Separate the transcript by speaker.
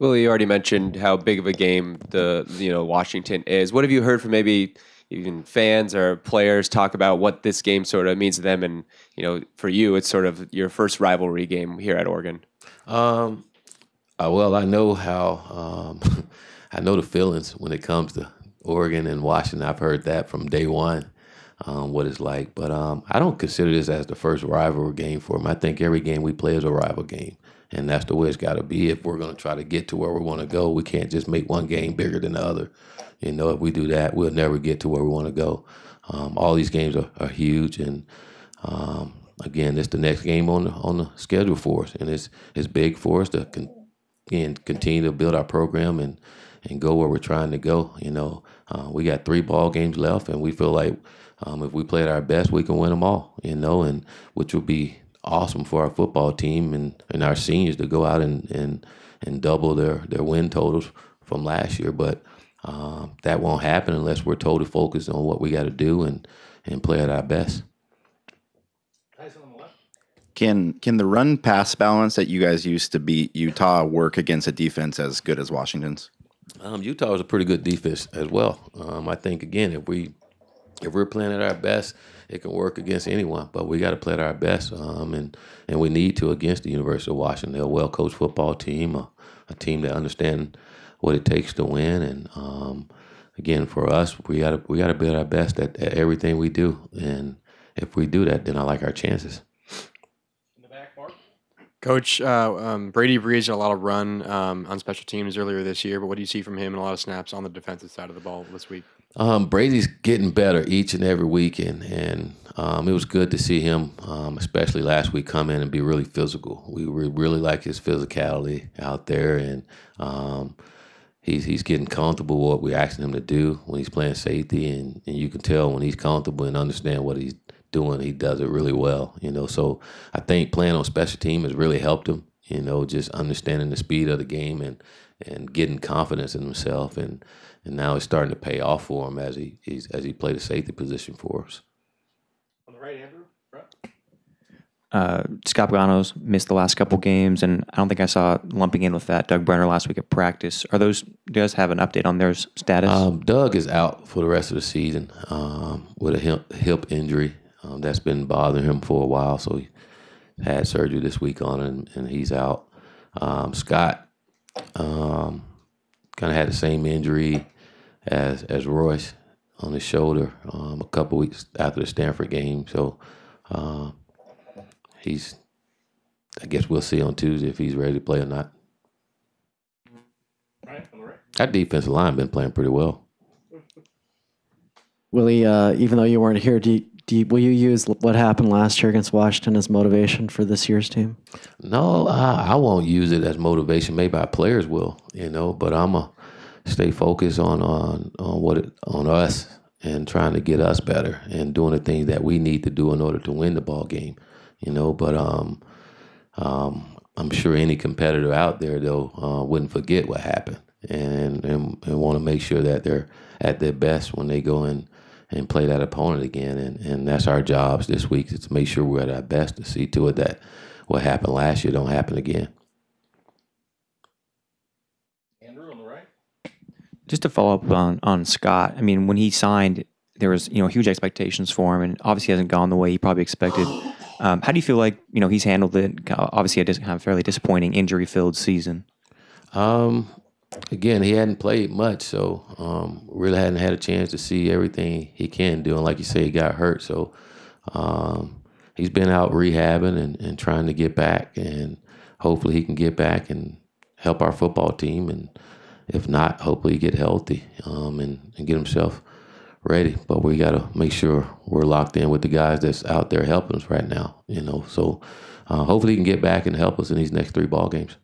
Speaker 1: Well, you already mentioned how big of a game the Washington is. What have you heard from maybe even fans or players talk about what this game sort of means to them? And for you, it's sort of your first rivalry game here at Oregon.
Speaker 2: Um, well, I know how I know the feelings when it comes to Oregon and Washington. I've heard that from day one, what it's like. But I don't consider this as the first rivalry game for them. I think every game we play is a rival game. And that's the way it's got to be. If we're going to try to get to where we want to go, we can't just make one game bigger than the other. If we do that, we'll never get to where we want to go. All these games are huge, and again, it's the next game on the schedule for us, and it's big for us to continue to build our program and go where we're trying to go. We got 3 ball games left, and we feel like if we play at our best, we can win them all. And which would be awesome for our football team and our seniors to go out and double their win totals from last year. But that won't happen unless we're totally focused on what we got to do and play at our best.
Speaker 3: Can the run pass balance that you guys used to beat Utah work against a defense as good as Washington's?
Speaker 2: Utah is a pretty good defense as well. I think again, if we're playing at our best, it can work against anyone, but we got to play at our best, and we need to against the University of Washington. They're a well-coached football team, a team that understands what it takes to win. And again, for us, we got to be at our best at everything we do. And if we do that, then I like our chances.
Speaker 4: In the back, Mark.
Speaker 5: Coach, Brady breezed a lot of run on special teams earlier this year, but what do you see from him in a lot of snaps on the defensive side of the ball this week?
Speaker 2: Brady's getting better each and every week, and it was good to see him, especially last week, come in and be really physical. We really like his physicality out there, and he's getting comfortable with what we're asking him to do when he's playing safety, and you can tell when he's comfortable and understand what he's doing, he does it really well. So I think playing on special team has really helped him. Just understanding the speed of the game and getting confidence in himself, and now it's starting to pay off for him as he played the safety position for us.
Speaker 4: On the right, Andrew. Brett.
Speaker 6: Scott Pagano's missed the last couple games, and I don't think I saw lumping in with that Doug Brenner last week at practice. Do you guys have an update on their status?
Speaker 2: Doug is out for the rest of the season with a hip injury that's been bothering him for a while, so he had surgery this week on it, and he's out. Scott kind of had the same injury as Royce on his shoulder a couple weeks after the Stanford game. So I guess we'll see on Tuesday if he's ready to play or not.
Speaker 4: Right, on the right.
Speaker 2: That defensive line been playing pretty well.
Speaker 7: Willie, even though you weren't here, will you use what happened last year against Washington as motivation for this year's team?
Speaker 2: No, I won't use it as motivation. Maybe our players will, but I'm going to stay focused on us and trying to get us better and doing the things that we need to do in order to win the ball game, But I'm sure any competitor out there, though, wouldn't forget what happened and want to make sure that they're at their best when they go in and play that opponent again. And that's our jobs this week, is to make sure we're at our best, to see to it that what happened last year don't happen again.
Speaker 4: Andrew on the right.
Speaker 6: Just to follow up on Scott, I mean, when he signed, there was huge expectations for him, and obviously hasn't gone the way he probably expected. How do you feel like he's handled it? Obviously, a fairly disappointing injury-filled season.
Speaker 2: Again, he hadn't played much, so really hadn't had a chance to see everything he can do. And like you say, he got hurt, so he's been out rehabbing and trying to get back, and hopefully he can get back and help our football team. And if not, hopefully get healthy and get himself ready. But we got to make sure we're locked in with the guys that's out there helping us right now. So hopefully he can get back and help us in these next 3 ball games.